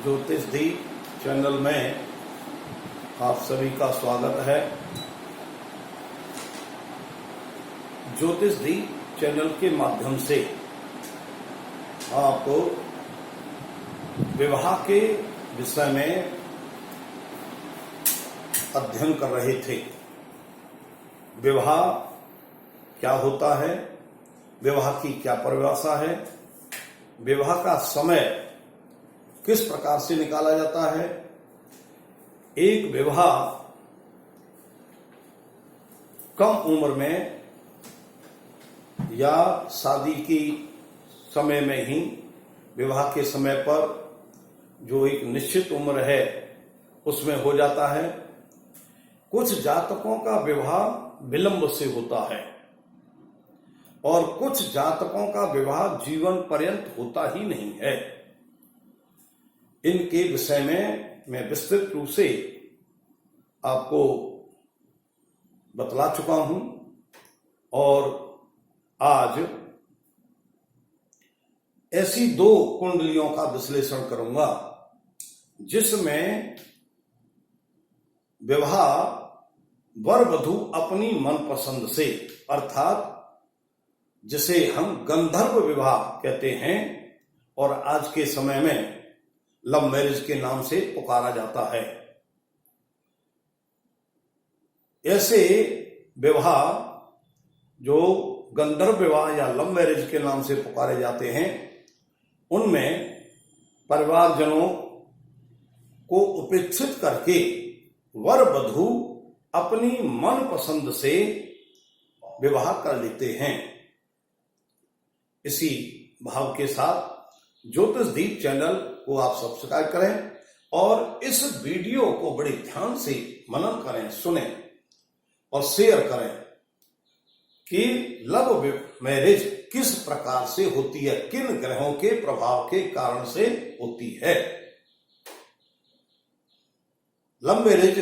ज्योतिष दीप चैनल में आप सभी का स्वागत है। ज्योतिष दीप चैनल के माध्यम से आप विवाह के विषय में अध्ययन कर रहे थे। विवाह क्या होता है, विवाह की क्या परिभाषा है, विवाह का समय किस प्रकार से निकाला जाता है, एक विवाह कम उम्र में या शादी की समय में ही, विवाह के समय पर जो एक निश्चित उम्र है उसमें हो जाता है। कुछ जातकों का विवाह विलंब से होता है और कुछ जातकों का विवाह जीवन पर्यंत होता ही नहीं है। इनके विषय में मैं विस्तृत रूप से आपको बतला चुका हूं और आज ऐसी दो कुंडलियों का विश्लेषण करूंगा जिसमें विवाह वर वधू अपनी मनपसंद से, अर्थात जिसे हम गंधर्व विवाह कहते हैं और आज के समय में लव मैरिज के नाम से पुकारा जाता है, ऐसे विवाह जो गंधर्व विवाह या लव मैरिज के नाम से पुकारे जाते हैं, उनमें परिवारजनों को उपेक्षित करके वर वधू अपनी मनपसंद से विवाह कर लेते हैं। इसी भाव के साथ ज्योतिष दीप चैनल को आप सब्सक्राइब करें और इस वीडियो को बड़े ध्यान से मनन करें, सुनें और शेयर करें कि लव मैरिज किस प्रकार से होती है, किन ग्रहों के प्रभाव के कारण से होती है। लव मैरिज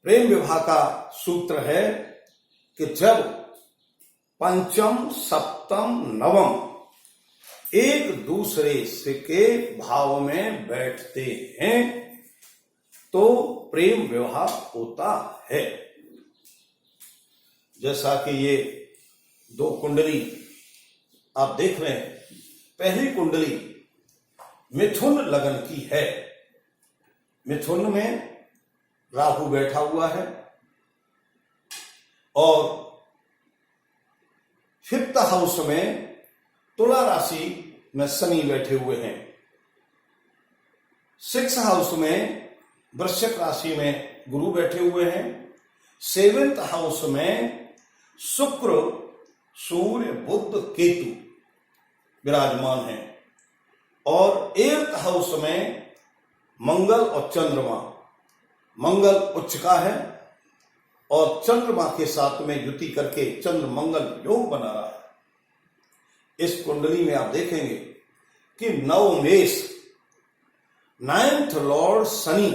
प्रेम विवाह का सूत्र है कि जब पंचम सप्तम नवम एक दूसरे से के भाव में बैठते हैं तो प्रेम विवाह होता है। जैसा कि ये दो कुंडली आप देख रहे हैं, पहली कुंडली मिथुन लगन की है। मिथुन में राहु बैठा हुआ है और फिफ्थ हाउस में तुला राशि में शनि बैठे हुए हैं। सिक्स हाउस में वृश्चिक राशि में गुरु बैठे हुए हैं। सेवेंथ हाउस में शुक्र, सूर्य, बुध, केतु विराजमान हैं और एट्थ हाउस में मंगल और चंद्रमा। मंगल उच्च का है और चंद्रमा के साथ में युति करके चंद्र मंगल योग बना रहा है। इस कुंडली में आप देखेंगे कि नवमेष, ninth lord Shani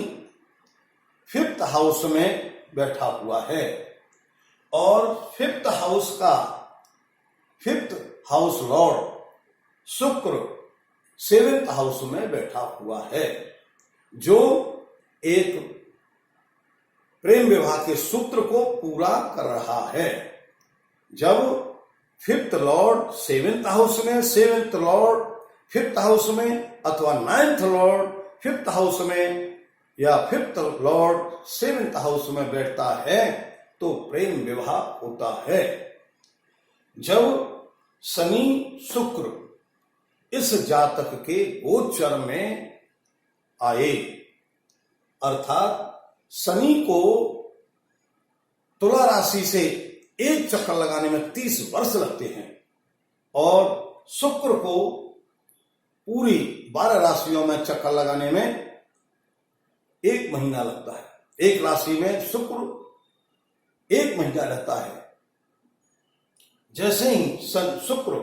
fifth house में बैठा हुआ है और fifth house lord Shukra seventh house में बैठा हुआ है, जो एक प्रेम विवाह के सूत्र को पूरा कर रहा है। जब फिफ्थ लॉर्ड सेवेंथ हाउस में, सेवेंथ लॉर्ड फिफ्थ हाउस में अथवा नाइन्थ लॉर्ड फिफ्थ हाउस में या फिफ्थ लॉर्ड सेवेंथ हाउस में बैठता है तो प्रेम विवाह होता है। जब शनि शुक्र इस जातक के गोचर में आए, अर्थात शनि को तुला राशि से एक चक्कर लगाने में 30 वर्ष लगते हैं और शुक्र को पूरी 12 राशियों में चक्कर लगाने में 1 महीना लगता है। एक राशि में शुक्र 1 महीना रहता है। जैसे ही शुक्र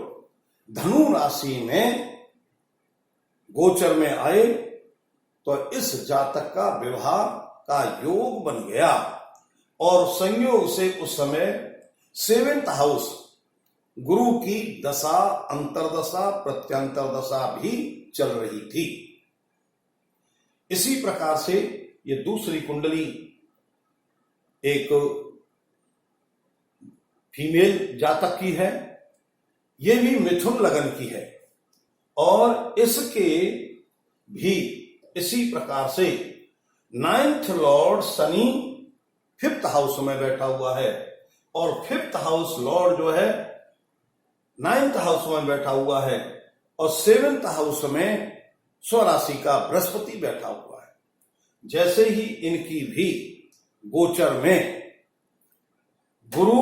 धनु राशि में गोचर में आए तो इस जातक का विवाह का योग बन गया और संयोग से उस समय सेवेंथ हाउस गुरु की दशा, अंतरदशा, प्रत्यंतर दशा भी चल रही थी। इसी प्रकार से ये दूसरी कुंडली एक फीमेल जातक की है, ये भी मिथुन लगन की है और इसके भी इसी प्रकार से 9th Lord Shani 5th house में बैठा हुआ है और 5th हाउस लॉर्ड जो है 9th हाउस में बैठा हुआ है और 7th हाउस में स्वराशि का बृहस्पति बैठा हुआ है। जैसे ही इनकी भी गोचर में गुरु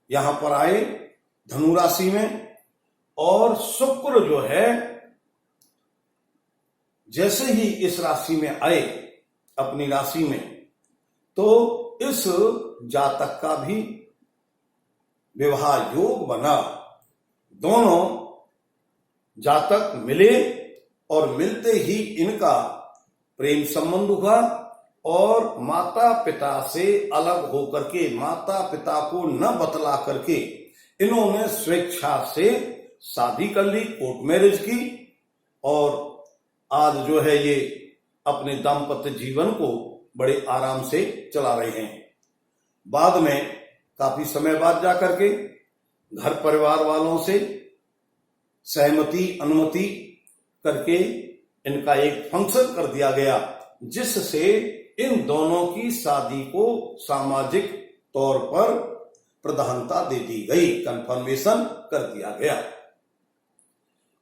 यहां पर आए धनु राशि में और शुक्र जो है जैसे ही इस राशि में आए अपनी राशि में, तो इस जातक का भी विवाह योग बना। दोनों जातक मिले और मिलते ही इनका प्रेम संबंध हुआ और माता पिता से अलग होकर के, माता पिता को न बतला करके इन्होंने स्वेच्छा से शादी कर ली, कोर्ट मैरिज की और आज जो है ये अपने दाम्पत्य जीवन को बड़े आराम से चला रहे हैं। बाद में काफी समय बाद जाकर के घर परिवार वालों से सहमति अनुमति करके इनका एक फंक्शन कर दिया गया, जिससे इन दोनों की शादी को सामाजिक तौर पर प्रधानता दे दी गई, कंफर्मेशन कर दिया गया।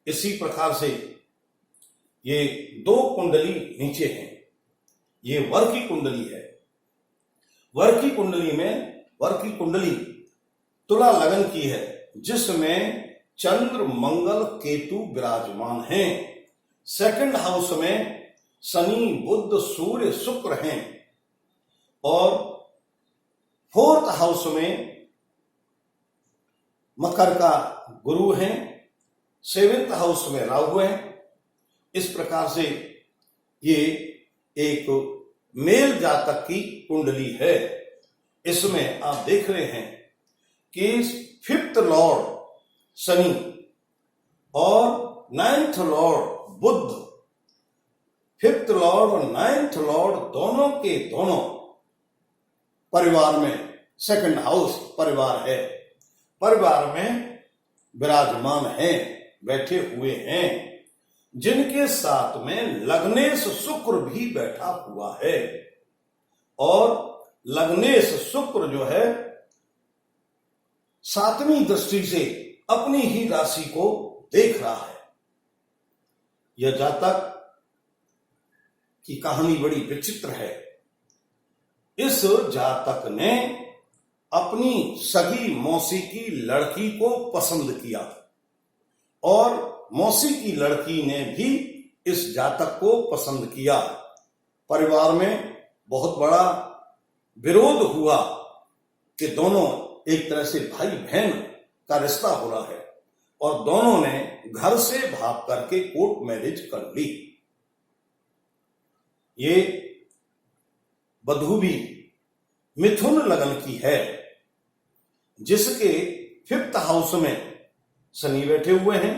इसी प्रकार से ये दो कुंडली नीचे हैं, ये वर की कुंडली है। वर की कुंडली में, वर की कुंडली तुला लगन की है, जिसमें चंद्र मंगल केतु विराजमान हैं। 2nd हाउस में शनि बुध सूर्य शुक्र हैं और 4th हाउस में मकर का गुरु हैं, 7th हाउस में राहु है। इस प्रकार से ये एक मेल जातक की कुंडली है। इसमें आप देख रहे हैं कि 5th लॉर्ड शनि और 9th लॉर्ड बुध, 5th लॉर्ड और 9th लॉर्ड दोनों के दोनों परिवार में, 2nd हाउस परिवार है, परिवार में विराजमान हैं, बैठे हुए हैं, जिनके साथ में लग्नेश शुक्र भी बैठा हुआ है और लग्नेश शुक्र जो है 7वीं दृष्टि से अपनी ही राशि को देख रहा है। यह जातक की कहानी बड़ी विचित्र है। इस जातक ने अपनी सगी मौसी की लड़की को पसंद किया और मौसी की लड़की ने भी इस जातक को पसंद किया। परिवार में बहुत बड़ा विरोध हुआ कि दोनों एक तरह से भाई बहन का रिश्ता हो रहा है और दोनों ने घर से भाग करके कोर्ट मैरिज कर ली। ये वधू भी मिथुन लगन की है, जिसके 5th हाउस में शनि बैठे हुए हैं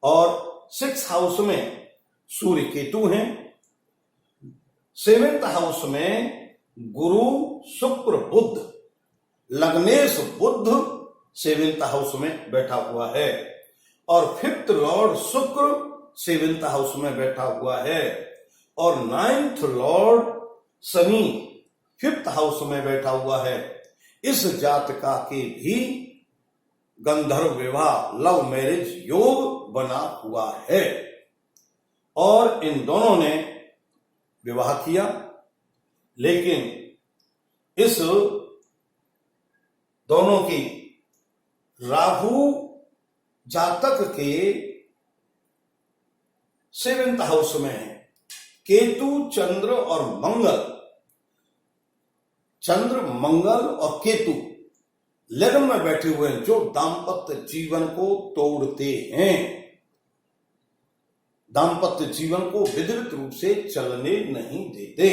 और 6th हाउस में सूर्य केतु हैं, 7th हाउस में गुरु शुक्र बुध, लग्नेश बुध 7th हाउस में बैठा हुआ है और 5th लॉर्ड शुक्र 7th हाउस में बैठा हुआ है और 9th Lord Shani 5th house में बैठा हुआ है। इस जातका के भी गंधर्व विवाह लव मैरिज योग बना हुआ है और इन दोनों ने विवाह किया, लेकिन इस दोनों की राहु जातक के 7th हाउस में है, केतु चंद्र और मंगल, चंद्र मंगल और केतु लगन में बैठे हुए हैं, जो दाम्पत्य जीवन को तोड़ते हैं, दाम्पत्य जीवन को विद्युत रूप से चलने नहीं देते।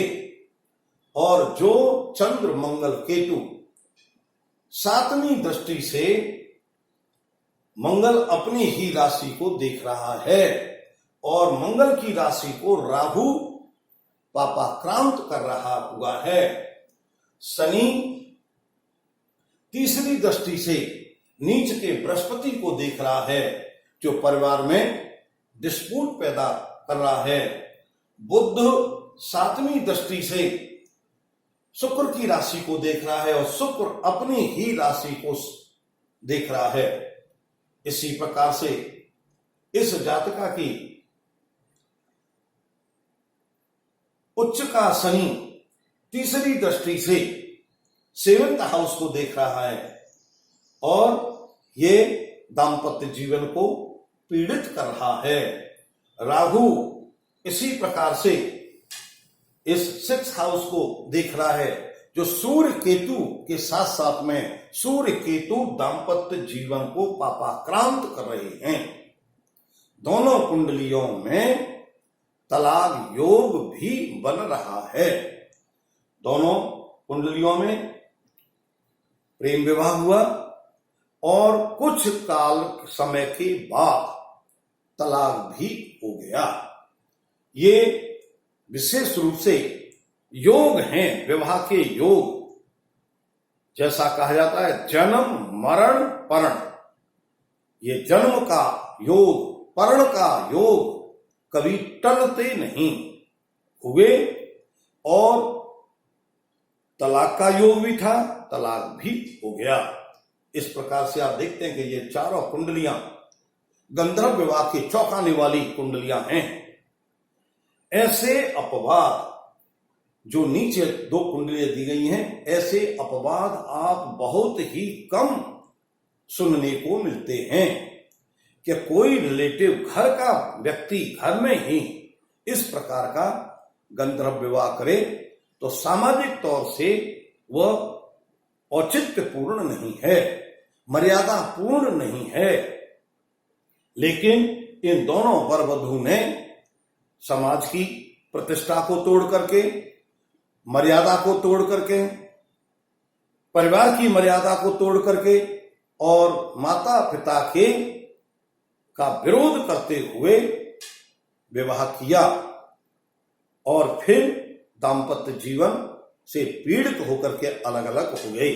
और जो चंद्र मंगल केतु 7वीं दृष्टि से मंगल अपनी ही राशि को देख रहा है और मंगल की राशि को राहु पापाक्रांत कर रहा हुआ है। शनि तीसरी दृष्टि से नीच के बृहस्पति को देख रहा है, जो परिवार में डिस्प्यूट पैदा कर रहा है। बुध सातवीं दृष्टि से शुक्र की राशि को देख रहा है और शुक्र अपनी ही राशि को देख रहा है। इसी प्रकार से इस जातका की उच्च का शनि तीसरी दृष्टि से 7th हाउस को देख रहा है और ये दाम्पत्य जीवन को पीड़ित कर रहा है। राहु इसी प्रकार से इस 6th हाउस को देख रहा है, जो सूर्य केतु के साथ साथ में सूर्य केतु दाम्पत्य जीवन को पापाक्रांत कर रहे हैं। दोनों कुंडलियों में तलाक योग भी बन रहा है। दोनों कुंडलियों में प्रेम विवाह हुआ और कुछ काल समय के बाद तलाक भी हो गया। ये विशेष रूप से योग हैं, विवाह के योग। जैसा कहा जाता है जन्म मरण परण, ये जन्म का योग परण का योग कभी टलते नहीं हुए और तलाक का योग भी था, तलाक भी हो गया। इस प्रकार से आप देखते हैं कि ये चारों कुंडलियां गंधर्व विवाह की चौंकाने वाली कुंडलियां हैं। ऐसे अपवाद जो नीचे 2 कुंडलियां दी गई हैं, ऐसे अपवाद आप बहुत ही कम सुनने को मिलते हैं कि कोई रिलेटिव घर का व्यक्ति घर में ही इस प्रकार का गंधर्व विवाह करे तो सामाजिक तौर से वह औचित्य पूर्ण नहीं है, मर्यादा पूर्ण नहीं है। लेकिन इन दोनों वर वधू ने समाज की प्रतिष्ठा को तोड़ करके, मर्यादा को तोड़ करके, परिवार की मर्यादा को तोड़ करके और माता पिता के का विरोध करते हुए विवाह किया और फिर दाम्पत्य जीवन से पीड़ित होकर के अलग अलग हो गए।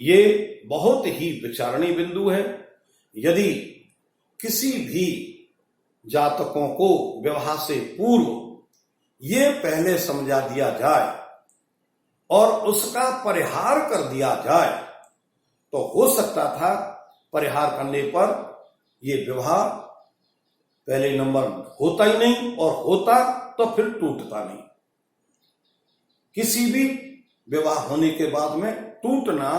ये बहुत ही विचारणीय बिंदु है। यदि किसी भी जातकों को विवाह से पूर्व ये पहले समझा दिया जाए और उसका परिहार कर दिया जाए तो हो सकता था परिहार करने पर ये विवाह पहले नंबर होता ही नहीं, और होता तो फिर टूटता नहीं। किसी भी विवाह होने के बाद में टूटना,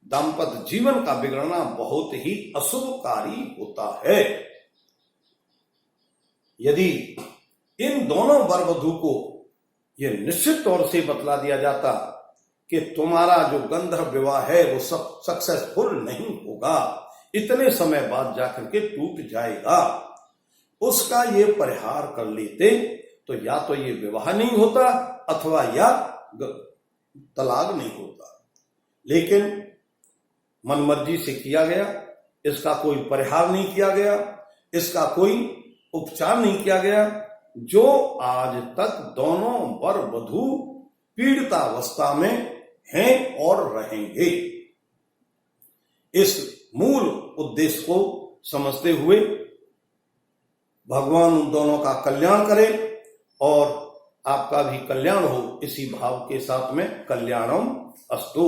दाम्पत्य जीवन का बिगड़ना बहुत ही अशुभकारी होता है। यदि इन दोनों वर वधू को यह निश्चित तौर से बतला दिया जाता कि तुम्हारा जो गंधर्व विवाह है वो सक्सेसफुल नहीं होगा, इतने समय बाद जाकर के टूट जाएगा, उसका ये परिहार कर लेते तो या तो ये विवाह नहीं होता अथवा या तलाक नहीं होता। लेकिन मनमर्जी से किया गया, इसका कोई परिहार नहीं किया गया, इसका कोई उपचार नहीं किया गया, जो आज तक दोनों वर वधू पीड़ितावस्था में हैं और रहेंगे। इस मूल उद्देश्य को समझते हुए भगवान उन दोनों का कल्याण करे और आपका भी कल्याण हो, इसी भाव के साथ में कल्याणम अस्तु।